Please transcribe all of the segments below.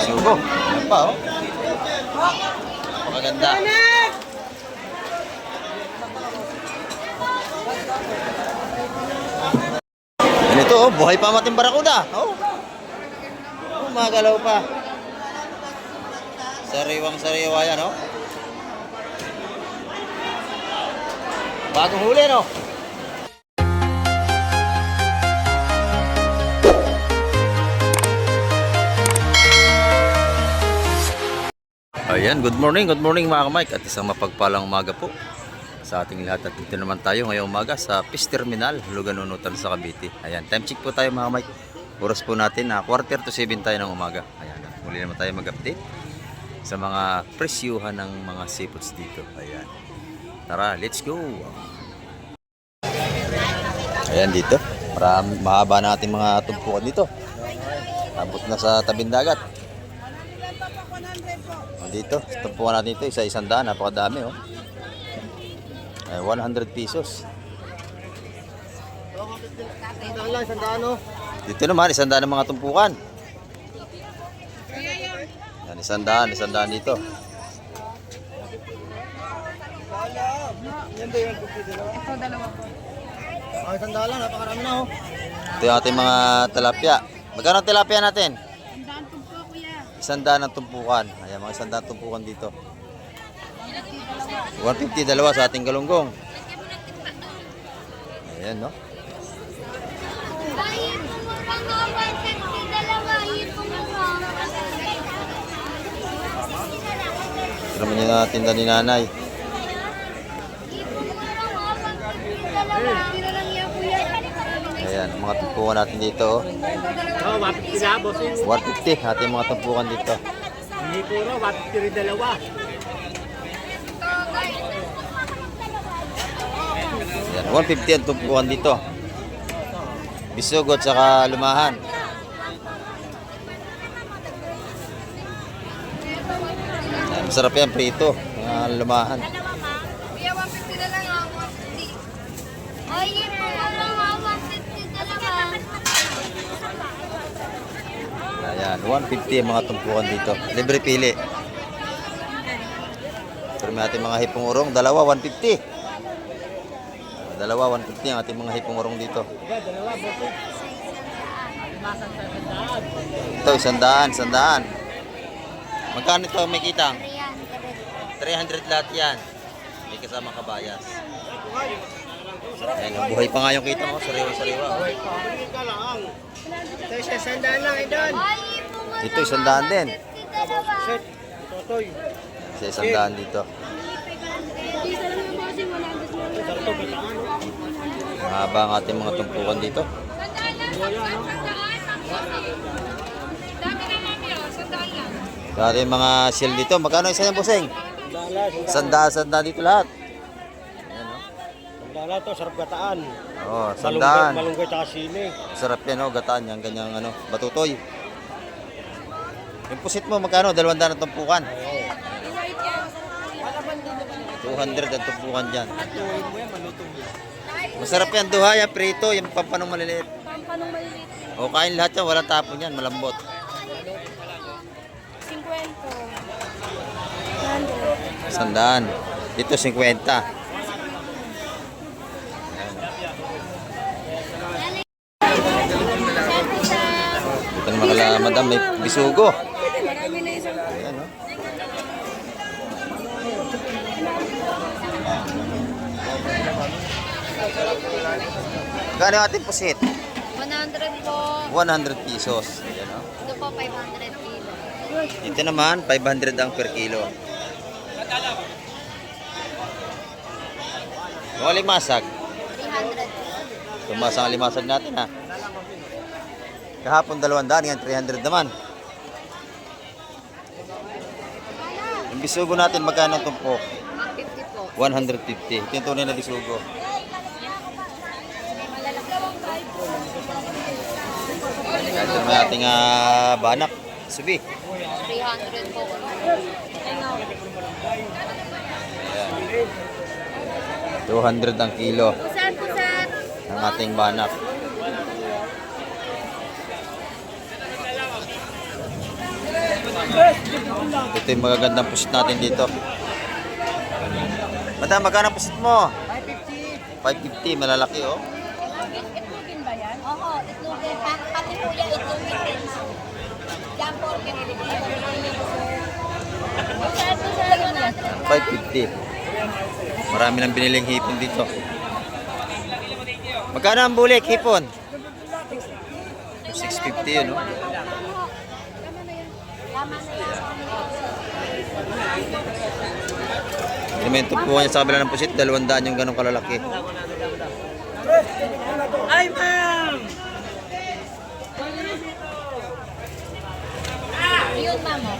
Sugo. Ano pa, oh? Maganda. Ganito, oh. Buhay pa mating barakuda. Oh. Magalaw pa. Sariwang-sariwa yan, oh. Bagong huli, no? Ayan, good morning mga kamay. At isang mapagpalang umaga po sa ating lahat. At dito naman tayo ngayong umaga sa Fish Terminal, Luganunutan sa Cavite. Ayan, time check po tayo mga kamay. Oras po natin na 6:45 tayo ng umaga. Ayan, muli naman tayo mag-update sa mga presyuhan ng mga seafoods dito. Ayan, tara, let's go. Ayan dito, mahaba na ating mga tumpukan dito. Abot na sa tabing dagat. Dito, tumpukan natin ito, isa-100, napakadami, oh. Ay, 100 pesos. Dito naman, 100 ng mga tumpukan. Yan, 100 dito. Ito, dalawa po. Ay, 100 lang, napakarami na, oh. Ito yung ating mga tilapia. Magkano ang tilapia natin? 100 ng tumpukan. Ayan, mga 100 tumpukan dito. 150 dalawa sa ating galunggong. Ayan, no? Ito naman yung tinda ni nanay. Ayan, mga tumpukan natin dito, oh. 150 ating mga tumpukan dito. Hindi puro, 150 dalawa. Ayan, 150 ang tumpukan dito. Bisugot saka lumahan. Ayan, masarap yan, prito. Mga lumahan. Kuya, 150 na lang ako. 150. Ay, yun po lang ako. 150 na lang. Ayan, 150 ang mga tumpukan dito. Libre pili. Pero may ating mga hipong urong, dalawa 150. Dalawa 150 ang ating mga hipong urong dito. Ito, 100. Magkano ito may kitang? 300 lahat yan. May kasama kabayas. Ayan, buhay pa nga yung kita mo. Sariwa-sariwa. Ito, 100 lang, idol. Dito, 100 din. Set, totoy. Sa 100 dito. Mahaba ang ating mga tumpukan dito. Sa ating mga shell dito. Magkano isa yung buseng? 100 dito lahat. Ayan, oh. Sandala to, sarap gataan. Oh, 100. Malunggay tsaka sili. Sarap yan, oh, gataan yan, ganyang ano, batutoy. Yung pusit mo, magkano? 200 ang tumpukan. 200 ang tumpukan dyan. Masarap yan, duha yan, prito, yung pampanong maliliit. Pampanong maliliit. O, kain lahat yan, walang tapon yan, malambot. 50. 100. Dito, 50. Ito naman kala, madam, may bisugo. Marami na isang. Ayan, oh. Gano'n yung ating pusit? 100 po. 100 pesos. Ayan, oh. Ito po, 500 kilo. Dito naman, 500 ang per kilo. Yung alimasag. 300. Tumas ang alimasag natin, ha. Kahapon 200, yan 300 naman. Yung bisugo natin, magkano tumpok? 150 po. 150. Ito yung tunay na bisugo. Ito naman ating banak. Subi. 300 po. Ayan. 200 ang kilo Pusat, pusat. ng ating banak. Ito yung magagandang pusit natin dito. Madam, magkano pusit mo? 550, malalaki oh. Itlogin ba yan? Oo, itlogin. Pati po yan, itlogin din. Yan po, kinilipin. 550. Marami nang biniling hipon dito. Magkano ang bulik hipon? 650 yun oh. Elemento po niya sa kabila ng pusit, 200 yung ganong kalalaki. Ay, ma'am! Yun, mama.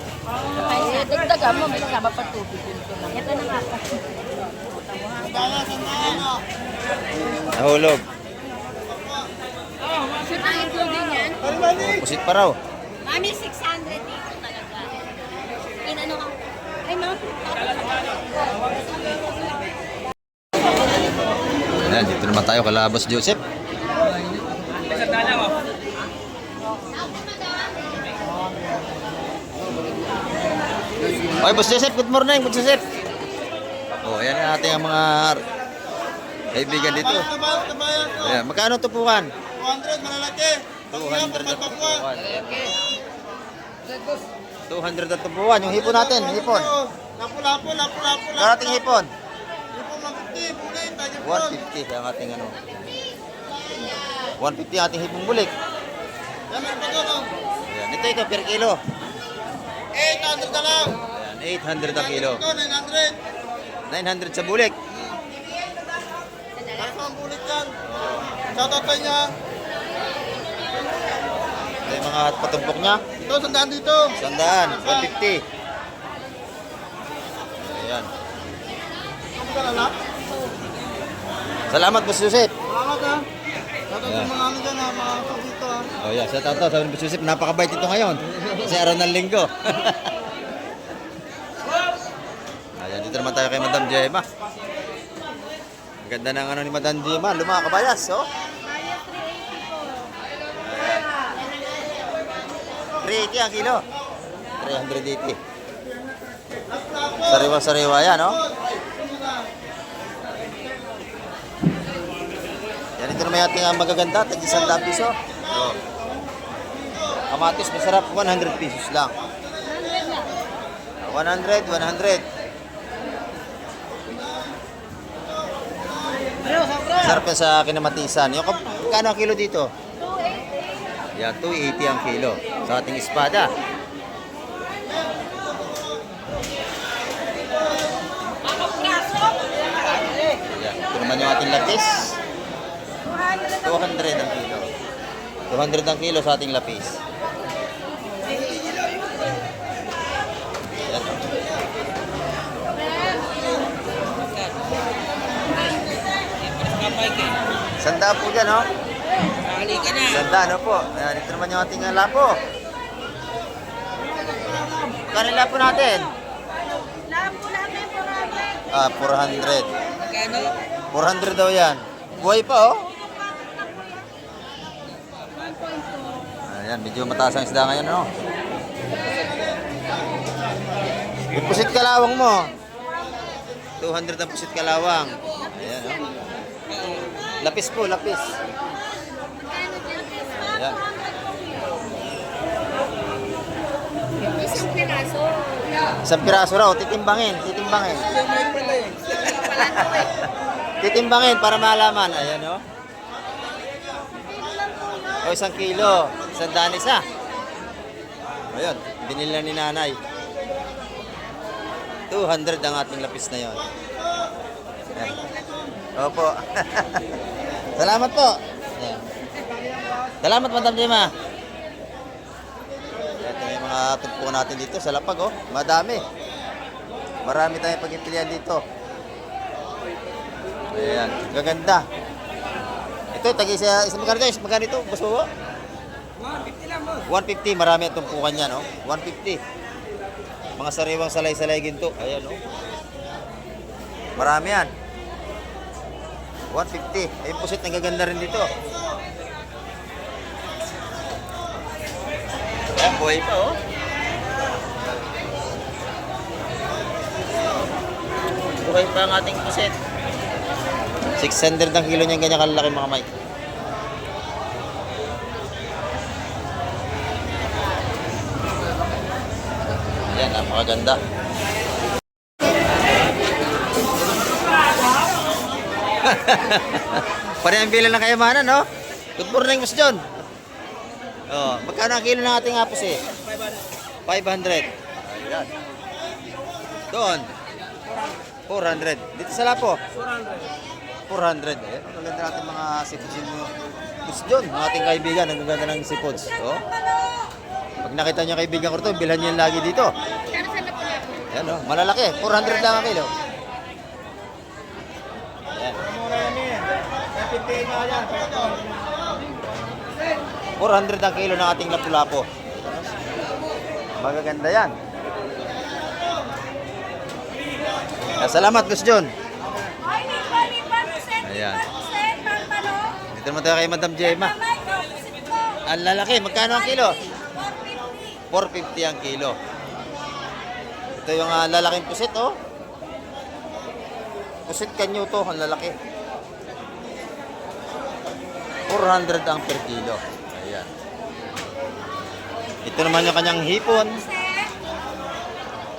Ay, dagdagan mo, may kasama pa tubig dito lang. Ito na nga. Nahulog. Shoot ang itlogin yan. Pusit pa raw. Mami, 600 dito talaga. Inano ka? Ay, ma'am. Ayan, dito naman tayo kala Boss Joseph. Okay, Boss Joseph, good morning, Boss Joseph. Oh, ayan ang ating mga kaibigan dito. Ayan, magkano tupukan? 200 malalaki. 200 na tupukan. 200 na tupukan, yung hipon natin, hipon. Lapu-lapu. Karating hipon. Ipo 150, bulit. 150 ang ating ano. 150 ang ating hipong bulik. Yan, meron pa doon. Ayan, ito per kilo. 800 na lang. Ayan, 800 ang kilo. Ito, 900. 900 sa bulik. Ano ang bulit yan? Shoutout sa inyo. Ito yung mga patumpok niya. Ito, sandaan dito. 100, 150. Ayan. Ano ka lalak? Salamat, Boss Joseph. Salamat ha. Shoutout sa mga ano dyan ha, mga tao dito ha. Oh, yeah, sa tao sabi ni Boss Joseph, napakabait ito ngayon. Kasi araw ng linggo. Ayan, dito naman tayo kay Madam Gemma. Ang ganda ng ano ni Madam Gemma, lumaka kabayas, oh. 380 ang kilo. 380. Sariwa-sariwa yan, oh. Yan, ito naman ating magaganda, tag-100 piso. Oh. Kamatis, masarap, 100 pesos lang. 100. Sarap yan sa kinamatisan. Yung kano ang kilo dito? 280. Yan, 280 ang kilo sa ating espada. Yan, ito naman yung ating lapis. 200 ang kilo. 200 ang kilo sa ating lapis. Yan. Sanda po dyan, oh. Halika na. Sanda, ano po. Ayan, ito naman yung ating lapo. Kano lapo natin? Ah, 400. Magkano? 400 daw yan. Buhay pa, oh. Ayan, medyo mataas ang isda ngayon, ano? Yung pusit kalawang mo. 200 ang pusit kalawang. Ayan, oh. Lapis po, lapis. Ayan. Isang piraso. Isang piraso raw, titimbangin. Titimbangin para malaman. Ayan, oh. O, 1 kilo. 100 isa. Ayun, binili na ni nanay. 200 ang ating lapis na yon. Ayan. Opo. Salamat po. Ayan. Salamat, Madam Gemma. Ito yung mga tugpo natin dito sa lapag, oh. Madami. Marami tayong pagpipilian dito. Ayan, gaganda. Ito, isang magkano ito? Magkano ito? Gusto mo? 150 lang, boss. 150, marami ang tumpukan yan, oh. 150. Mga sariwang salay-salay ginto. Ayan, oh. Marami yan. 150. Ay, yung pusit, nagaganda rin dito. Ayan, buhay pa, oh. Buhay pa ang ating puset. 600 ang kilo niyan, ganyan kalalaki mga Mike. Ayan, napakaganda. Parehang bilang ng kayamanan, no? Good morning, Mas John. Oh, magkano ang kilo ng ating apos eh? 500. Ayan. Doon. 400. Dito sa Lapo? 400. Ayan, ang ganda natin mga seafoods mo. Mas John, ang ating kaibigan, ang ganda ng seafoods. Oh. Pag nakita niyo kaibigan ko ito, bilhan niyo lagi dito. Ayan, oh, malalaki. 400 lang ang kilo. Ayan. 400 ang kilo ng ating lapu-lapo. Magaganda yan. Salamat, Gus John. Ayan. Dito naman tayo kay Madam Gemma. Ang lalaki, magkano ang kilo? 450 ang kilo. Ito yung lalaking pusit, oh. Pusit kanyo to, ang lalaki. 400 ang per kilo. Ayan. Ito naman yung kanyang hipon.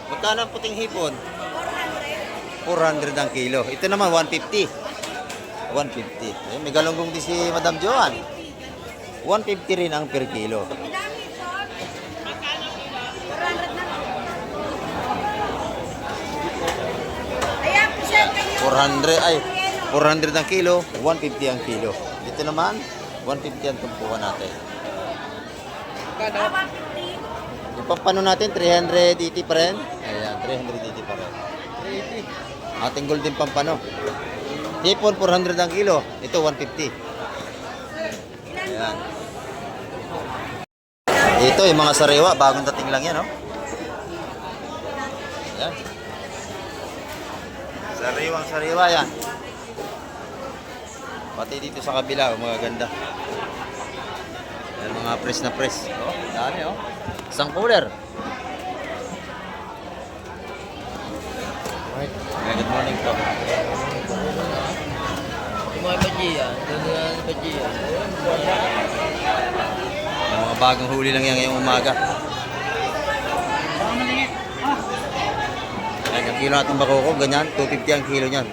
Magkano ang puting hipon? 400 ang kilo. Ito naman 150. 150. Ayan, may galunggong din si Madam Joan. 150 rin ang per kilo. Ayan, puset kayo. 400 ang kilo, 150 ang kilo. Dito naman, 150 ang tumpukan natin. Yung pampano natin, 380 pa rin. Ayan, 380 pa rin. 380. Ating golden pampano. Hipon, 400 ang kilo. Ito, 150. Ayan. Ito, yung mga sariwa, bagong dating lang yan, no? Ayan. Sariwang-sariwa yan. Pati dito sa kabila, mga ganda. Ayan, mga press na press. Oh, dami, oh. Isang cooler. Right. Good morning po. Yung mga pajiya. Yung mga bagong huli lang yan ngayong umaga. Ayan, ang kilo natin bakoko, ganyan. 250 ang kilo niyan.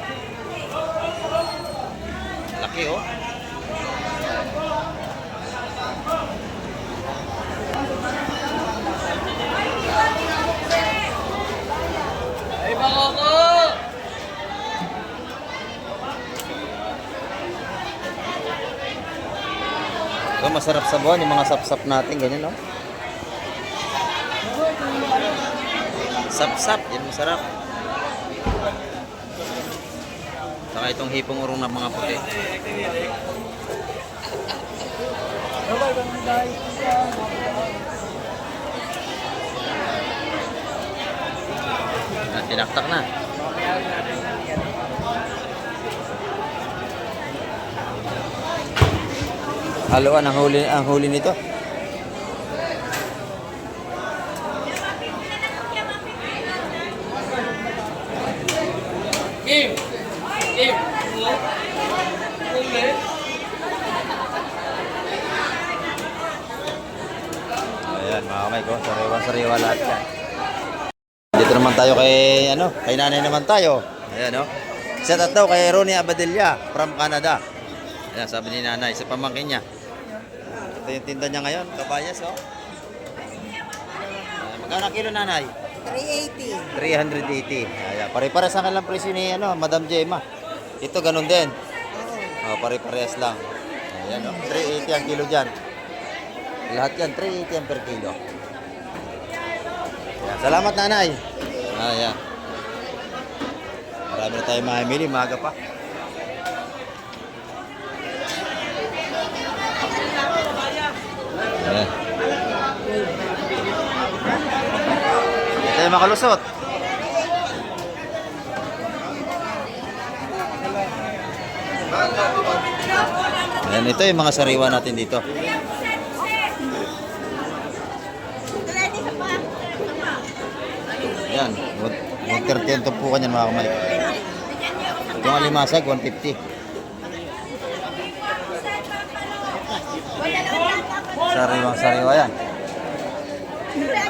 Laki, oh. Ay, bakoko! Ito, masarap sa buwan, yung mga sap-sap natin, ganyan, no? Sap-sap, yan masarap. Saka itong hipong urong ng mga puti. Tinaktak na. Haluan ang huli nito. Kim! Kim! Uli! Ayan, mga kamay ko, sariwa lahat yan. Dito naman tayo kay nanay naman tayo. Ayan, no? Shout out daw kay Ronnie Abadilla from Canada. Ayan, sabi ni nanay, sa pamangkin niya. Ito yung tinda niya ngayon, kabayas, oh. Ayan, magkano kilo, nanay? 380. 380. Ayan, pare-pares ang kanilang presyo ni Madam Gemma. Ito ganun din. Oh, pare-parehas lang. Ayan, oh. 380 ang kilo dyan. Lahat yan, 380 ang per kilo. Ayan, salamat, nanay. Ayan. Marami na tayong mamili, maaga pa. Ayan. Ito yung makalusot. Ayan, ito yung mga sariwa natin dito. Ayan, 130 ang tumpukan yan, mga kamay. Yung alimasag, 150. Sariwang-sariwa yan.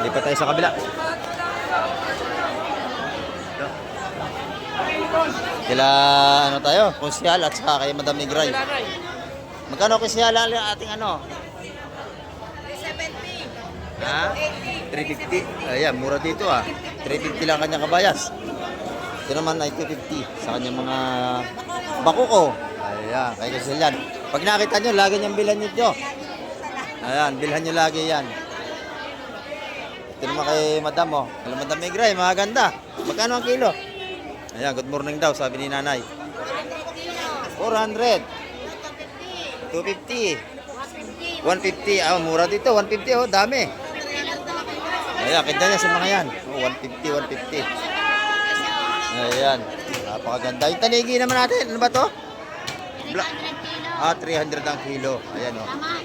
Lipat tayo sa kabila. Kila ano tayo? Konsyal at saka kay Madam Negray. Magkano konsyal ang ating ano? 370. Ha? 350. Ayan, mura dito ah. 350 lang kanyang kabayas. Ito naman ay 250 sa kanyang mga bakuko. Ayan, kay konsyal yan. Pag nakita nyo, lagi niyang bilhan nyo. Ayan, bilhan nyo lagi yan. Ito naman kay Madam oh. Kay Madam Negray, mga ganda. Magkano ang kilo? Ayan, good morning daw, sabi ni nanay. 400. 250. 150. Ah, mura dito. 150 oh, dami. Ayan, kinda niya sa mga yan. Oh, 150, 150. Ayan, napakaganda. Yung tanigi naman natin, ano ba to? 300 kilo. Ah, 300 ang kilo. Ayan oh. Tama,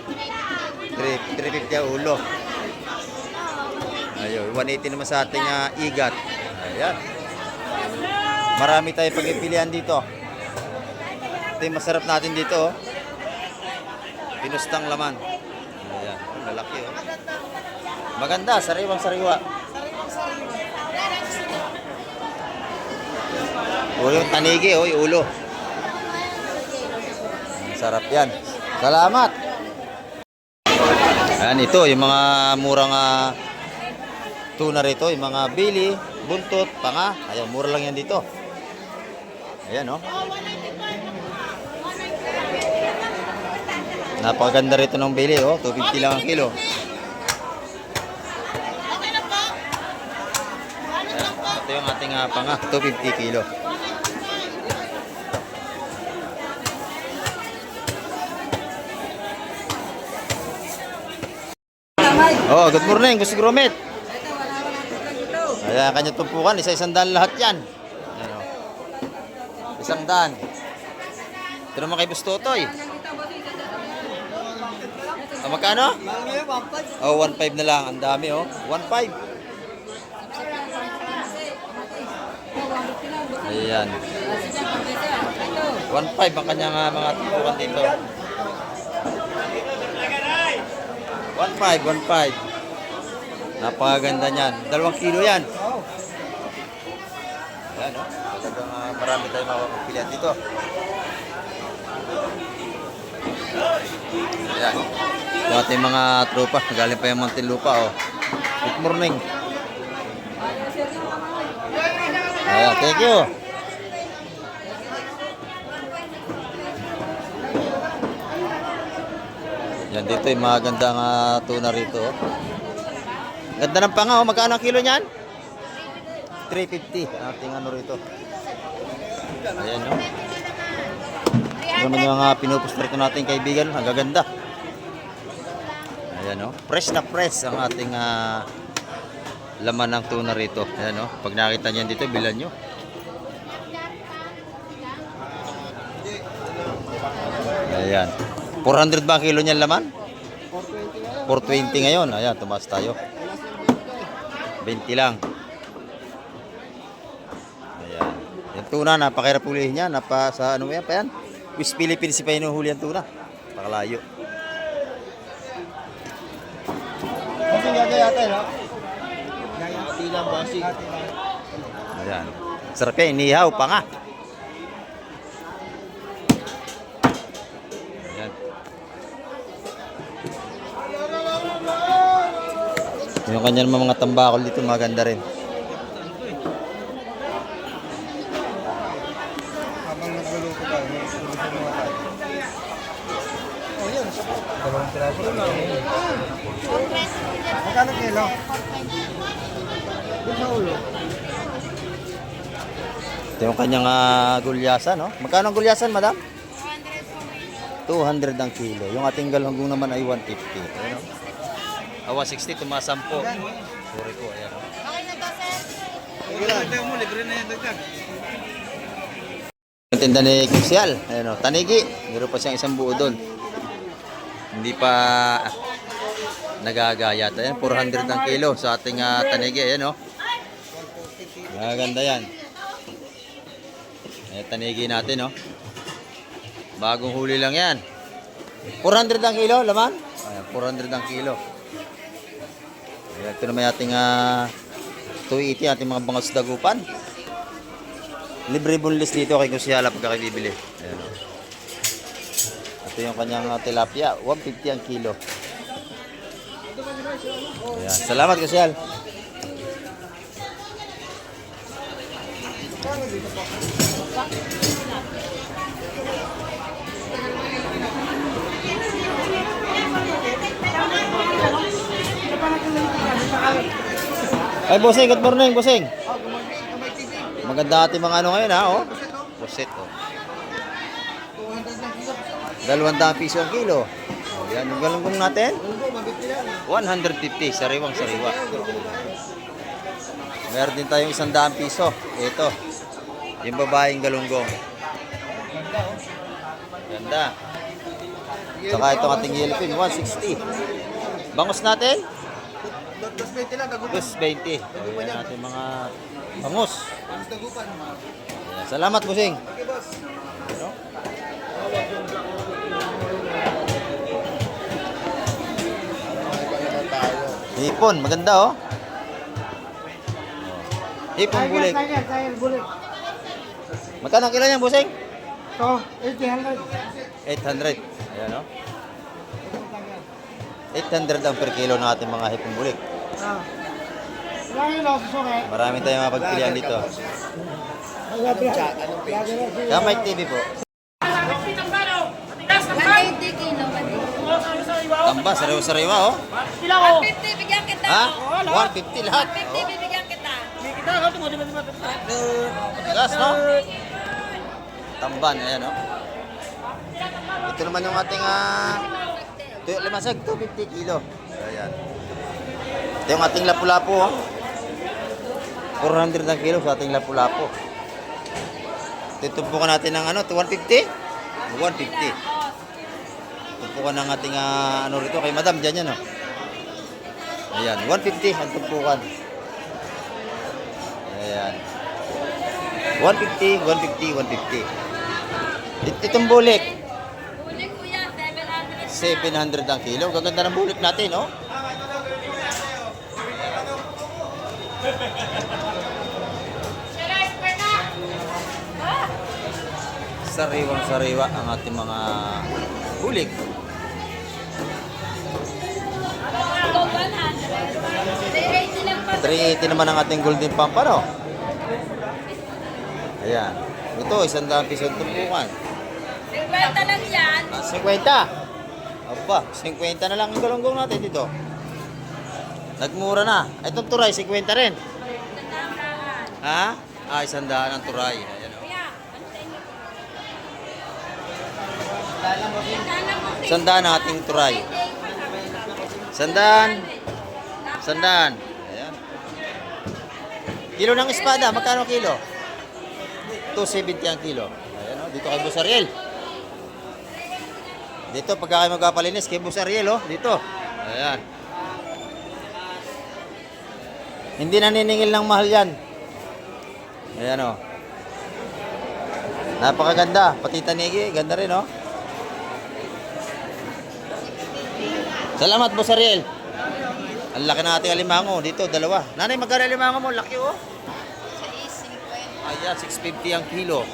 350 ang ulo. Ayun, 180 naman sa ating igat. Ayan. Marami tayong pagpipilian dito. Ito yung masarap natin dito. Oh. Pinustang laman. Ayan, lalaki oh. Maganda, sariwang-sariwa. O yung tanigi oh, yung ulo. Sarap yan. Salamat. Ayan, ito yung mga murang tuna rito, yung mga bili, buntot, panga. Ayan, mura lang yan dito. Ayan, oh. Napakaganda rito ng bili, oh. 250 lang ang kilo. Ayan, ito yung ating panga, 250 kilo. Oh, good morning, Gusto Gromit. Ayan, kanya tumpukan, isa-isang daan lahat yan. Ayan, oh. 100. Ito naman kay Bustotoy. Ah, magkano? Oh, 1.5 na lang. Ang dami, oh. 1.5. Ayan. 1.5 ang kanyang mga tumpukan dito. 1.5, 1.5. Napakaganda niyan. 2 kilo yan. Ayan, oh. Talagang marami tayong makapagpilihan dito. Ayan. Ito ating mga tropa. Galing pa yung Muntinlupa, oh. Good morning. Ayan, thank you. Yan, dito yung mga gandang tuna rito, oh. Ganda ng panga, oh. Magkano ang kilo niyan? 350. Ating ano rito. Ayan, no? Ito naman yung pinuposter ko natin kaibigan. Ang gaganda. Ayan, no? Fresh na fresh ang ating laman ng tuna rito. Ayan, no? Pag nakita niyan dito, bilan nyo. Ayan. 400 ba ang kilo niyan laman? 420 ngayon. Ayan, tumaas tayo. 20 lang. Ayan. Yung tuna, napakahirap hulihin niya. Sa ano yan pa yan? West Philippines pa hinuhuli ang tuna. Pakalayo. Kasi gagayatay, no? Gagayatay lang, bossing. Ayan. Sarap yan, inihaw pa nga. Ayan. Yung kanya naman mga tambakol dito, maganda rin. Habang nagluluto tayo, nagluluto mga tayo. Oh, yan. Dalawang piraso lang. Magkano kilo? Doon sa ulo. Ito yung kanyang gulyasan, no? Magkano ang gulyasan, madam? 200 ang kilo. Yung ating galunggong naman ay 150. Ayan, no? 160, tumasampo. Sorry po, ayan. Okay na to, sir. Dagdag mo, libre na yan, dagdag. Yung tinda ni Kusyal, ayan, no? Tanigi. Meron pa siyang isang buo doon. Hindi pa nagagayat. Ayan, 400 ang kilo sa ating tanigi. Ayan, no? Maganda yan. Ayan, tanigi natin, oh. Bagong huli lang yan. 400 ang kilo, laman? Ayan, 400 ang kilo. Ayan, ito naman ating 280, ating mga bangas dagupan. Libre boneless dito kay Kusyala pagka kayo bibili. Ayan, oh. Ito yung kanyang tilapia, 150 ang kilo. Ayan, salamat Kusyal. Ay, bossing, good morning, bossing. Maganda ating mga ano ngayon, ha, oh. Pusit, oh. 200 piso ang kilo. Oh, yan, yung galunggong natin. 150, sariwang sariwa. Meron din tayong 100 piso. Ito, yung babaeng galunggong. Ganda. Saka itong ating yellowfin, 160. Bangus natin? 220 lang, dagupan. 220. Ayan natin mga bangus. Dagupan. Ayan, salamat, bossing. Okay, boss. Ano? Hipon, maganda, oh. Hipon bulik. Tiger, bulik. Magkano ang kilo niyan, bossing? Ito, 800. 800. Ayan, oh. 800 ang per kilo ng ating mga hipon bulik. Ah. Ilang kilo, susuke? Marami tayong mga pagpilian dito. Kamay TV po. 180 kilo. Tamba, sariwa-sariwa, oh. 150 bigyan kita. Ha? 150 lahat. 150 bibigyan kita. Gas, no? Tamban, ayan, oh. Ito naman yung ating limasag, 250 kilo. Ayan. Ito yung ating lapu-lapu, oh. 400 ang kilo sa ating lapu-lapu. Tutumpukan natin ng 150? 150. Tumpukan ng ating rito kay madam dyan yan, oh. Ayan, 150 ang tumpukan. Ayan. 150, 150, 150. Itong bulik, Uli kuya, 700. 700 ang kilo. Gaganda ng bulik natin, oh. Sariwang sariwa ang ating mga bulik. 380 lang pa. 380 naman ang ating golden pampano. Ayan. Ito, 100 piso ang tumpukan. 50 lang yan. 50. Aba, 50 na lang ang galunggong natin dito. Nagmura na. Itong turay, 50 rin. Ha? 100 ang turay. Ayan, oh. Kuya, ano sa inyo? 100 ang ating turay. 100. 100. Ayan. Kilo ng espada, magkano kilo? 270 ang kilo. Ayan, oh. Dito kay Boss Ariel. Dito, pagka kayo magpapalinis, kay Boss Ariel, oh. Dito. Ayan. Hindi naniningil ng mahal yan. Ayan, oh. Napakaganda. Pati tanigi, ganda rin, oh. Salamat, Boss Ariel. Ang laki ng ating alimango. Dito, dalawa. Nanay, magkano alimango mo? Laki, oh. Ayan, 650 ang kilo.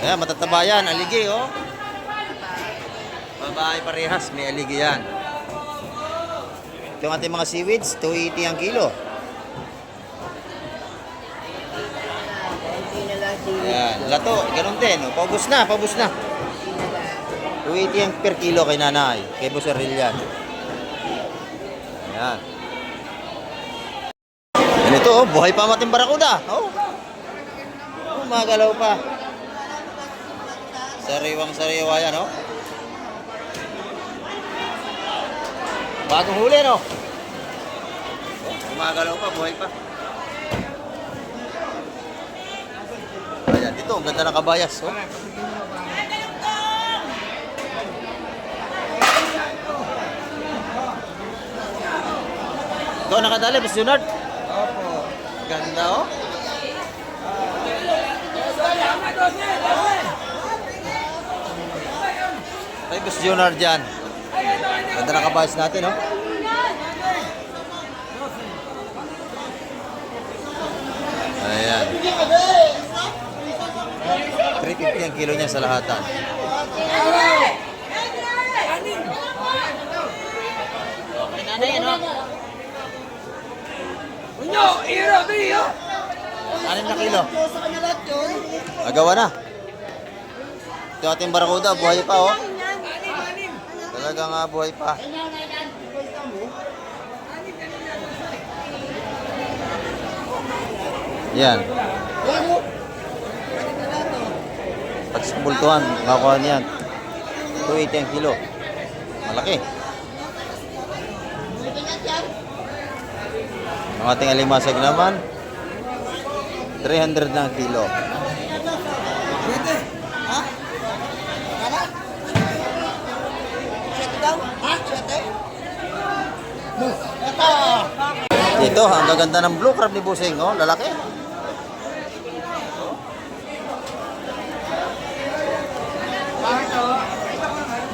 Ayan, matataba yan. Aligi, oh. Babae parehas, may aligi yan. Ito ang ating mga seaweeds, 280 ang kilo. Ayan, lato, ganun din. Oh. Paubos na, paubos na. 280 ang per kilo kay nanay. Kay Boss Ariel yan. Ayan. Yan ito, oh, buhay pa ang ating barakuda. Oh. Magalaw pa. Sariwang sariwa yan, oh. Bagong huli, no? Gumagalaw pa, buhay pa. Ayan, dito, ang ganda ng kabayas, oh. Ikaw nakadali, Boss Junard? Opo. Ganda, oh. Ay, Boss Junior dyan. Ganda na kabayas natin, no? Ayan. 350 ang kilo niya sa lahatan. Anim na kilo. Agawa na. Ito ating barakuda, buhay pa, oh. Talaga nga, buhay pa. Yan. Pag sa bultuhan, makakuha niyan. 280 ang kilo. Malaki. Ang ating alimasag naman, 300 na ang kilo. Ito, ang gaganda ng blue crab ni Busing, oh, lalaki.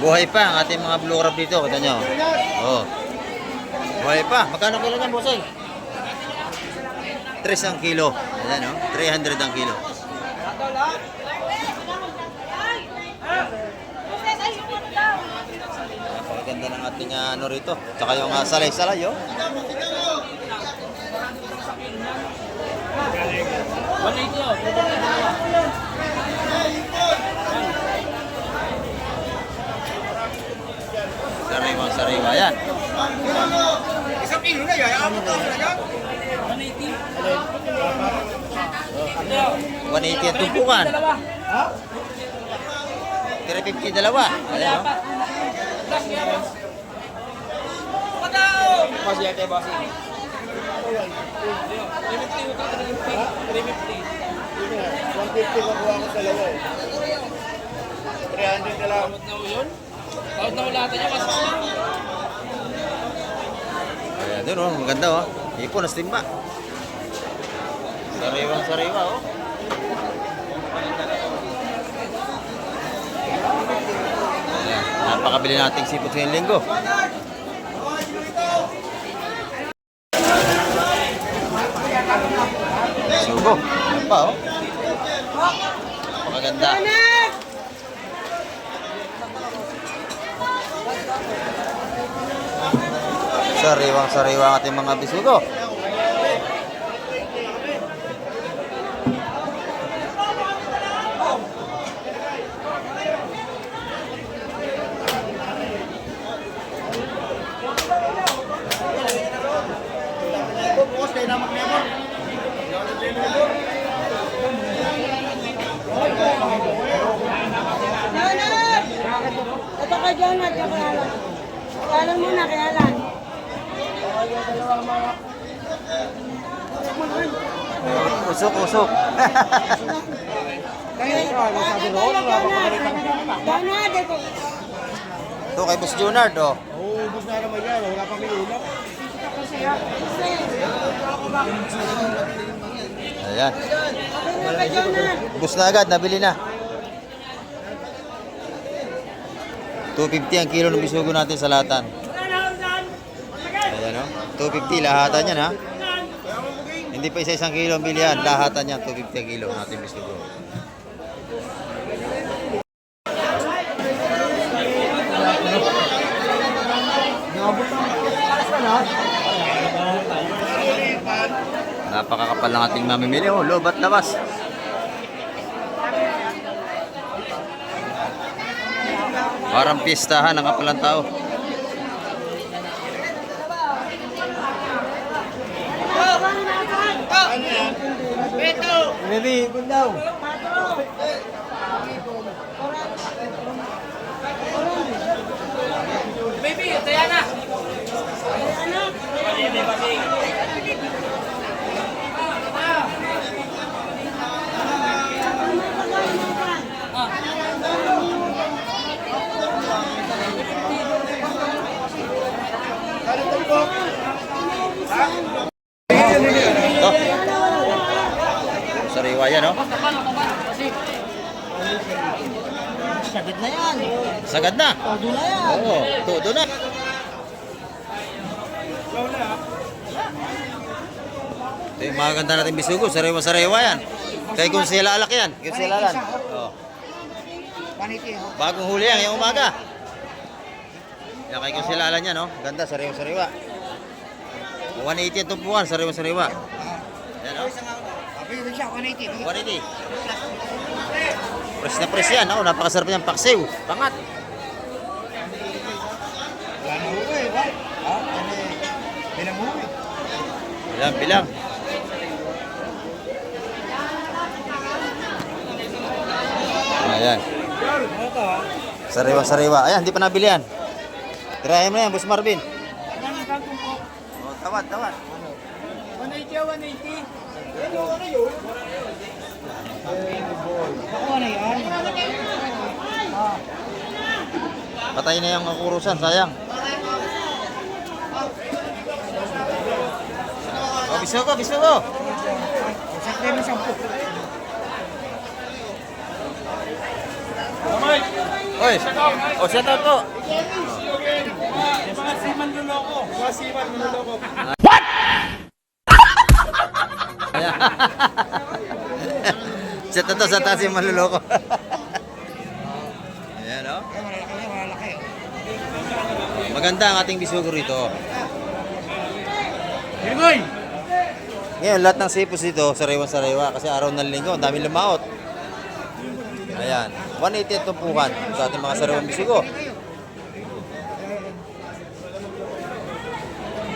Buhay pa ang ating mga blue crab dito, kita nyo. Oh. Buhay pa. Magkano kilo niyan, Busing? 3 ang kilo. Ayan, oh. 300 ang kilo. Napakaganda ng ating ano rito. Tsaka yung salay-salay, oh. Sariwa yan. Isang kilo na yan. Ano ka talaga? 180 at tumpukan. 350 dalawa. Ayan, oh. Masih ada boss. 150 makuha ko sa lawa eh. 300 na lang. Tawad na wala tayo kasi. Ayan, doon, oh. Maganda, oh. Ipon, nas timba. Sariwang sariwa, oh. Ayan, napakabili nating sipot ngayong linggo. Subo. Ayan pa, oh. Maganda. Sariwang sariwa ang ating mga bisugo. Bukas kayo na mag-memor. Jonat! Ito ka, Jonat. Yung kayalan. Kayalan muna, kayalan. Usok, usok. Jonat, ito. Ito kay Boss Junard, oh. Oo, ubus na naman yan. Wala pang iulap. Ayan. Okay na ka, Jonat. Bus na agad, nabili na. 250 ang kilo ng bisugo natin sa latan. Ayan, oh. 250 lahatan yan, ha. Hindi pa isa-isang kilo ang bilihan. Lahatan yan, 250 ang kilo natin bisugo. Napakakapal ng ating mamimili, oh. Loob at labas. Parang pistahan ang kapalang tao. Baby, ikot daw. Baby, taya na. Ito. Sariwa yan, oh. Sagad na yan. Sagad na. Todo na yan. Oo, todo na. Ito yung mga ganda natin bisugo. Sariwa-sariwa yan. Kay kung sila alak yan. Kung sila alan. Oo. Bagong huli yan ngayong umaga. Yan kay kung sila alan yan, no? Ganda, sariwa-sariwa. 180 ang tumpuan, sariwa-sariwa. Yan, no? 180. Press na press yan, no? Napakasarap niyang paksiw. Pangat. Bilang. Ayan. Sariwa-sariwa. Ayan, hindi pa nabili yan. Tirahin mo yan, Boss Marvin. Oh, tawad. 180. Patay na yung kurusan, sayang. Oh, biso ko. Oy, oh, shout out po. Mga siman nuloko. Ayan. Shout out to sa taas yung maluloko. Ayan, oh. Maganda ang ating bisugo rito. Hirgoy! Ngayon, lahat ng sipos dito, sariwa-sariwa kasi araw ng linggo, ang daming lumaot. Ayan, 180 ang tumpukan sa ating mga sariwang bisugo.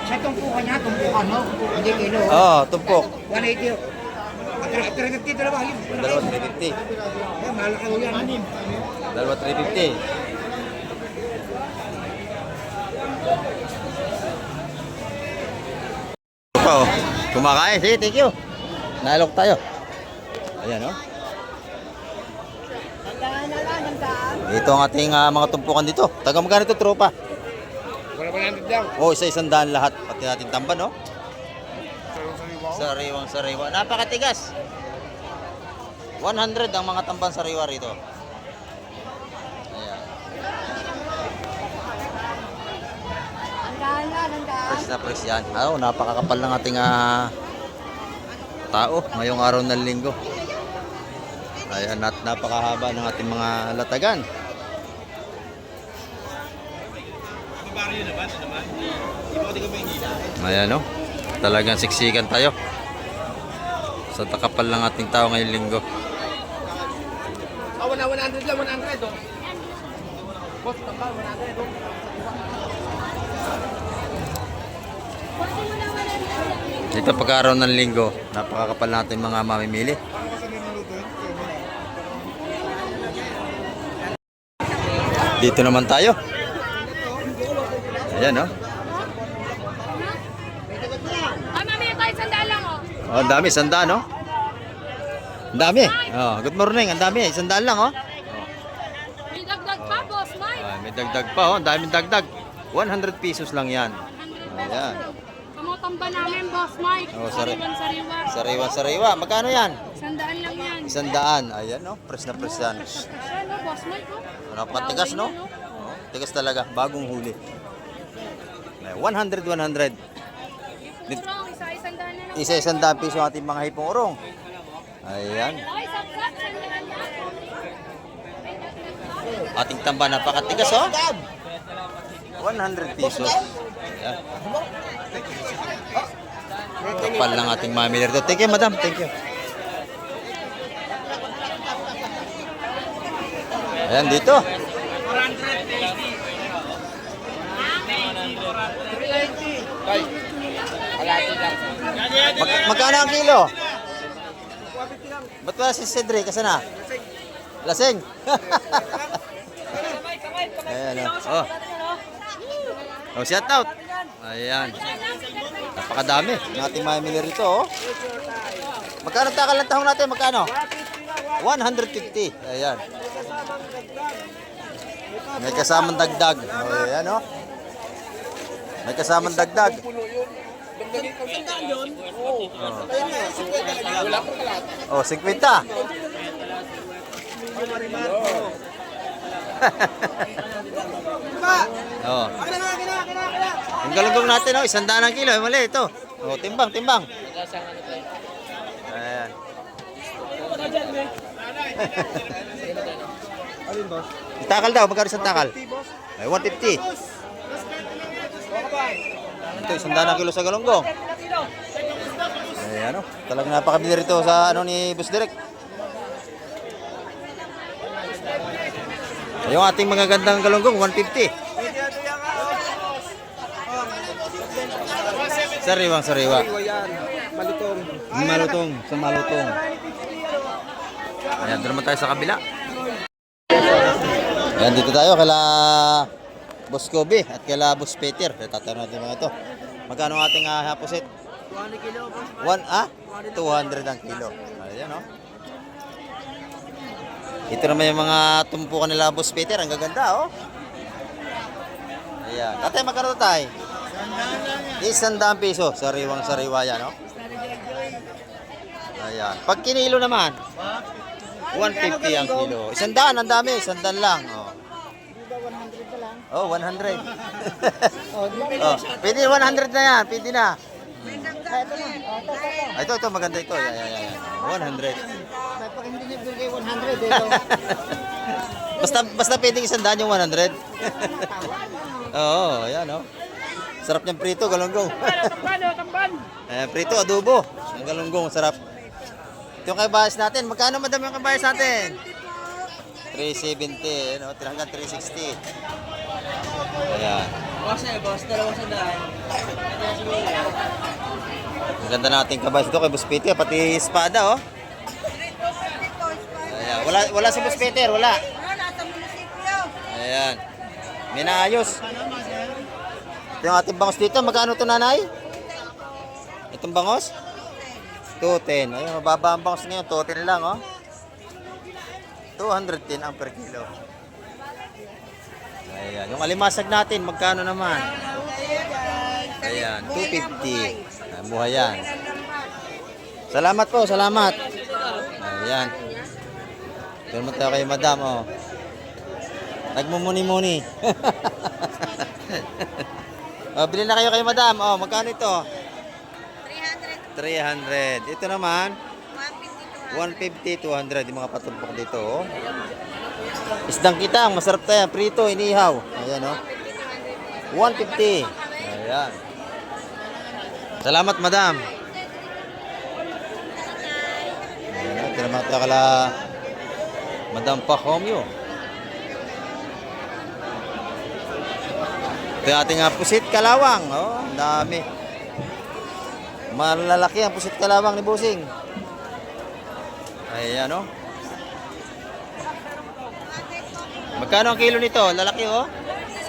Sa tumpukan niya, tumpukan mo. Hindi kilo. Oo, tumpok. 180. At 350 na ba? Dalawa 350. Malaki mo yan. Dalawa 350. Oh, kumakain. Sige, thank you. Naalok tayo. Ayan, oh. Ito ang ating mga tumpukan dito. Taga magkano ito, tropa? Wala 100 lang. Oh, isa-isang daan lahat. Pati natin tamban, no? Sariwang-sariwa. Napakatigas. 100 ang mga tamban sariwa rito. Ayan. Press na press yan. Oh, napakakapal ng ating tao ngayong araw ng linggo. Ayan, at napakahaba ng ating mga latagan. Ayan, no? Talagang siksikan tayo sa takapal ng ating tao ngayong linggo. 100 lang, 100. Oh. Boss, tamba, 100. Oh. Dito pagkaraw ng linggo, napakakapal natin mga mamimili. Dito naman tayo. Ayan, no? Ay, mamaya tayo sandaan lang, oh. Oh, ang dami, sandaan, no? Ang dami. Oh, good morning, ang dami. Sandaan lang, oh. May dagdag pa, Boss Mike. May dagdag pa, oh. Ang daming dagdag. 100 pesos lang yan. Ayan. Kamotamba namin, Boss Mike. Oh, Sariwan-sariwa. Sariwa-sariwa. Magkano yan? Sandaan lang yan. 100. Ayan, no? Press na press yan. Ano, Boss Mike, oh. Napakatigas, no? Oh, tigas talaga. Bagong huli. 100. Urong, isa-isang daan na lang. Isa-isang daan piso ang ating mga hipong urong. Ayan. Ay, saksak, sandaan na. Ating tamba napakatigas, oh. 100 pesos. Ayan. Kapal lang ating mamili rito. Thank you, madam. Thank you. Ayan, dito. Magkano ang kilo? Ba't ba si Cedric? Kasi na? Lasing. Ayan, oh. Oh, shout out. Ayan. Napakadami ng ating mamili rito, oh. Magkano takal ng tahong natin? Magkano? 150. Ayan. May kasamang dagdag. Oh, ayan, oh. May kasamang dagdag. Oh, 50. Oh. Yung galunggong natin, oh, 100 ang kilo. Mali, ito. Oh, timbang, timbang. Ayan. Alin, boss? Takal daw, magkano isang takal? Boss? Ay, 150. Ito, 100 ang kilo sa galunggong. Ay, ano, talagang napakabili rito sa ano ni Boss Direk. Yung ating mga gandang galunggong, 150. Sariwang sariwa. Iwa yan. Malutong. Malutong, sa malutong. Ayan, doon naman tayo sa kabila. Ayan, dito tayo kala Boss Kobe at kala Boss Peter. Tatanong natin mga ito. Magkano ang ating hapusit? 200 kilo, boss. 200 ang kilo. Ayan, oh. Ito naman yung mga tumpukan nila Boss Peter. Ang gaganda, oh. Ayan. Tatay, magkano ito tayo? 100 piso. Sariwang sariwa yan, oh. Ayan. Pag kinilo naman, 150 ang kilo. 100, ang dami. 100 lang, oh. Oh, 100. Oh, pwede 100 na yan. Pwede na. Ah, ito, maganda ito. Yan. 100. Pag hindi niya bigay 100, ito. Basta pwedeng 100 yung 100. Oo, ayan, oh. Sarap niyang prito, galunggong. Prito, adobo. Ang galunggong, sarap. Ito yung kabayas natin. Magkano madami yung kabayas natin? 370, no? Hanggang 360. Ayan. Boss, 200. Ang ganda nating kabayas ito kay Boss Peter, pati espada, oh. Ayan. Wala si Boss Peter, wala. Nasa munisipyo. Ayan. May naayos. Ito yung ating bangos dito. Magkano ito, nanay? Itong bangos? 210. Ayun, mababa ang bangos ngayon. 210 lang, oh. 210 ang per kilo. Ayan. Yung alimasag natin, magkano naman? Ayan, 250. Ayan, buhay yan. Salamat po, salamat. Ayan. Doon mo tayo kay madam, oh. Nagmumuni-muni. Oh, bili na kayo kay madam. Oh, magkano ito? 300. 300. Ito naman, 150, 200. Yung mga patumpok dito, oh. Isdang kitang, masarap tayo. Prito, inihaw. Ayan, oh. 150. Ayan. Salamat, madam. Ayan, ito naman tayo kala Madam Pacomio. Ito yung ating pusit kalawang. Oh, ang dami. Malalaki ang pusit kalawang ni Busing. Ayan, oh. Magkano ang kilo nito? Lalaki, oh.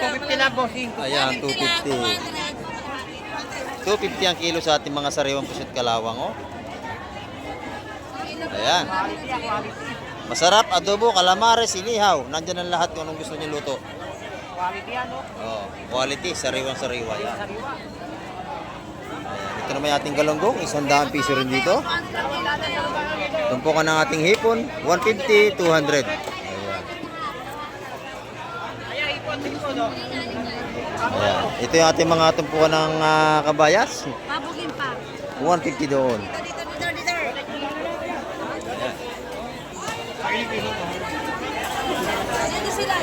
250 na, bossing. Ayan, 250. 250 ang kilo sa ating mga sariwang pusit kalawang, oh. Ayan. Masarap, adobo, calamares, inihaw. Nandyan ang lahat kung anong gusto niyo luto. Quality yan, no? Oh, quality, sariwang sariwa yan. Ayan. Ito naman yung ating galunggong, 100 piso rin dito. Tumpukan ng ating hipon, 150, 200. Ayan. Ito yung ating mga tumpukan ng kabayas. Pabugin pa. 150 doon. Dito. Dito sila.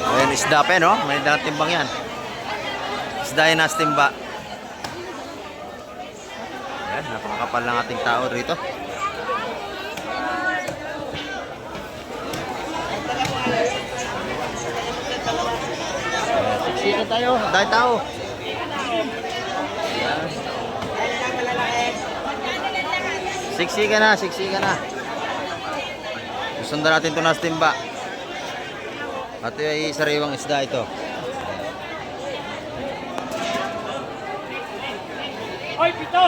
Ayan, isda pa, no? May timbang yan. Isda yan na timba. Ayan, napakakapal ng ating tao rito. Siksikan tayo, dahil tao. Ayan. Siksikan na. Sundan natin ito na timba. At ay sariwang isda ito. Oy, pito!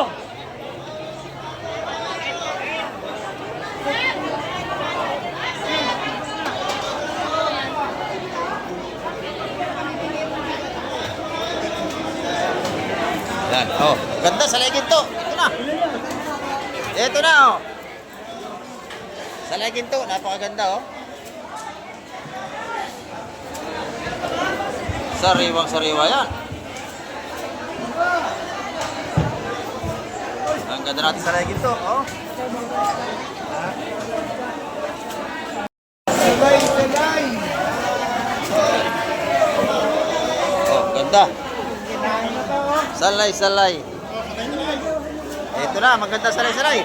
Yan. Oh, ganda sa legin to. Ito na. Ito na, oh. Sa legin to, napakaganda, oh. Sariwang-sariwa yan. Ang ganda natin sa legit to. Oh. Oh, ganda. Salay. Ito na, maganda salay.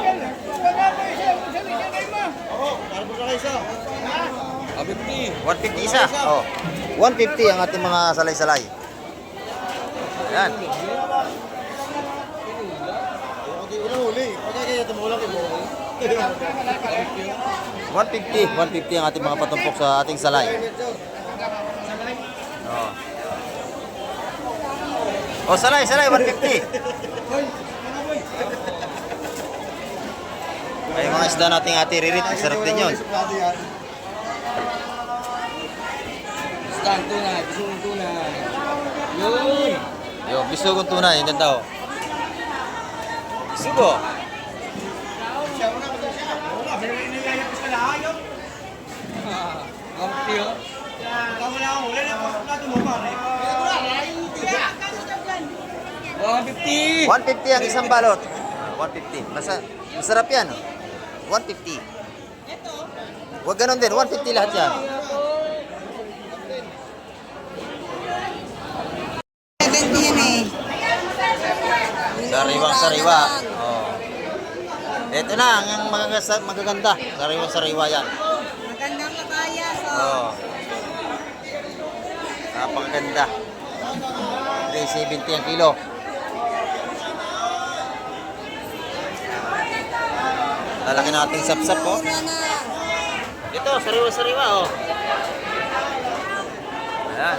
150 isa. Oh. 150 ang ating mga salay-salay. Ayan. Unang huli. Pagka kaya tumulang ko. 150 ang ating mga patumpok sa ating salay. Oh. Oh, salay, 150. Ay, mga isda nating ate Ririt, sarap din yun. Isang tunay, bisugong tunay. Yun! Yo, bisugong tunay, ang ganda oh. Bisugo. Kampiyo. Kamu na ako, wala na ako na tumumar eh. 150! 150 ang isang balot. 150. Masarap yan. Oh. 150. Huwag ganun din. 150 lahat yan. Sariwang-sariwa. Oh. Ito na ang magaganda. Sariwang-sariwa yan. Magandang kabayas. Oh. Napakaganda. 370 ang kilo. Lalaki nating sapsap oh. Ito, sariwa-sariwa oh. Ayan.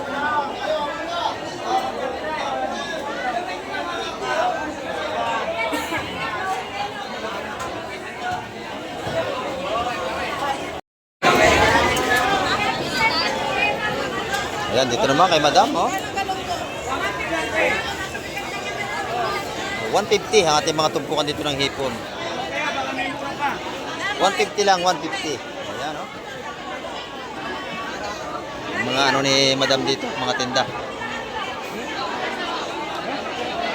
Ayan, dito naman kay Madam oh. 150 ang ating mga tumpukan dito ng hipon. 150 lang, 150. Ayan, oh. Yung mga ano ni Madam dito, mga tinda.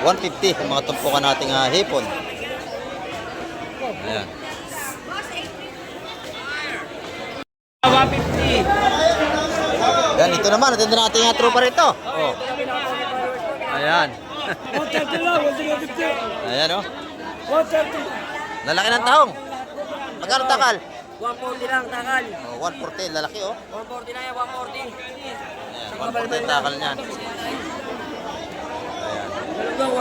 150 ang mga tumpukan nating hipon. Ayan. 150. Yan, ito naman, natin natin yung tropa rito. Oh. Ayan. Ayan, oh. Lalaki ng tahong. Magkano takal? 140 lang, takal. Oh, 140, lalaki oh. 140 na yan, 140. Ayan, 140 takal niyan. Ayan. Galunggong,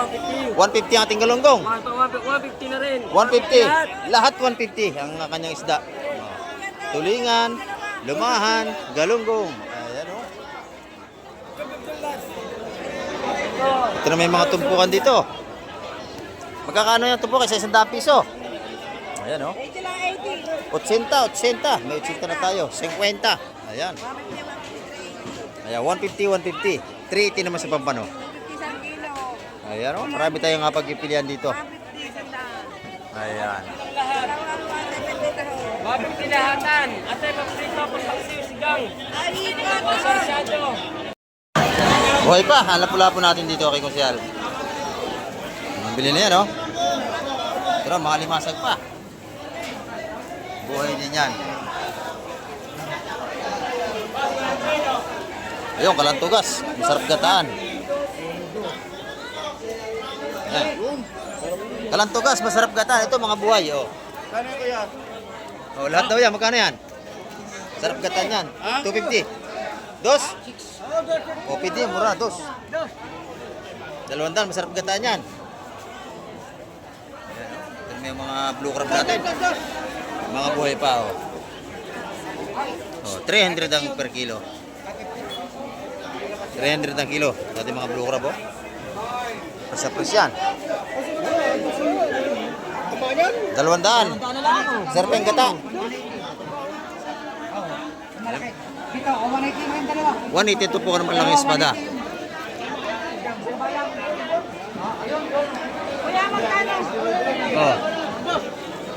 150. 150 ang ating galunggong. 150 na rin. 150. Lahat 150 ang kanyang isda. Oh. Tulingan, lumahan, galunggong. Ayan oh. Ito na may mga tumpukan dito. Magkakano yung tumpukan? Sa 100 piso. Ayan oh. 80. May 80 na tayo. 50. Ayan. Ayan, 150. 380 naman sa Pampano. Ayan oh. Marami tayong pagpipilian dito. Ayan. 150 lahatan. Ate, paprito, pagpaksiw, sigang. Sarsyado. Buhay pa. Hanap-lapo natin dito kay Konsyal. Mabili na yan oh. Pero mga limasag pa. Buhay din yan. Ayun, kalantugas. Masarap gataan. Ayan. Kalantugas, masarap gataan. Ito mga buhay oh. Kano ko yan? Oh, lahat daw yan. Magkano yan? Sarap gataan yan. 250. Dos? O, pwede. Mura. Dos. 200. Masarap gataan yan. Ayan, may mga blue crab natin. Mga buhay pa, oh. Oh, 300 ang per kilo. 300 ang kilo. Dati mga blue crab, oh. Presa-pres yan. 200. Sarap yung gata. 180 ito po naman lang yung espada. Oh.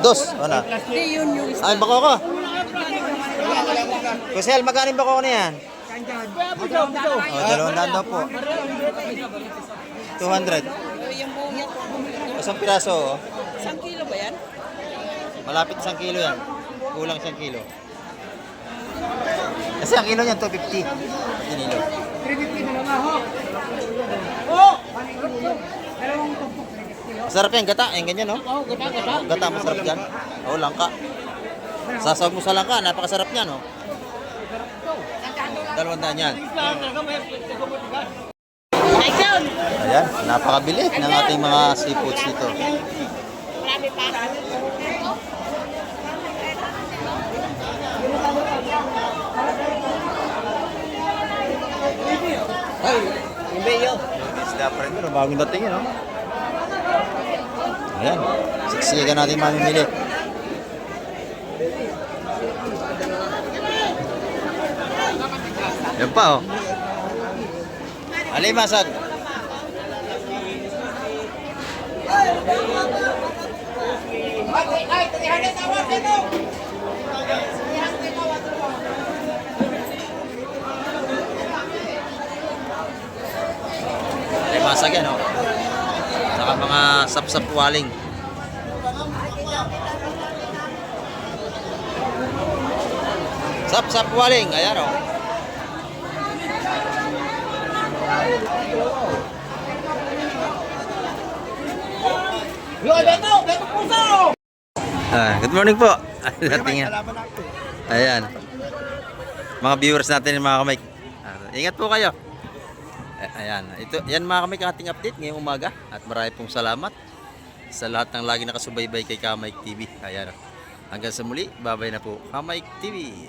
Dos, ano? Ay, bako ko. Kusel, magkano yung bako ko na yan? Oh, 200 daw po. 200. Isang piraso, oh. 1 kilo ba yan? Malapit 1 kilo yan. Kulang 1 kilo. Kasi ang kilo niyan, 250. Kinilo. 350 na lang ako. Masarap yan, gata. Yung ganyan, no? Oo, gata. Gata, masarap yan. Oo, langka. Sasawag mo sa langka, napakasarap niyan, no? 200 yan. Ayan, napakabili ng ating mga seafoods dito. Marami pa. Ay, hindi yun. Isda pa rin, bagong dating yun, no? Ayan, siksikan natin mamimili. Yan pa, oh. Alimasag. Alimasag yan, oh. Saka mga sap-sap waling. Sap-sap waling, ayan, oh. Good morning po. Dating yan. Ayan. Mga viewers natin mga kamay. Ingat po kayo. Ayan. Ito, yan mga kamay, ating update ngayong umaga. At marami pong salamat sa lahat ng lagi nakasubaybay kay Kamay TV. Ayan. Hanggang sa muli, babay na po Kamay TV.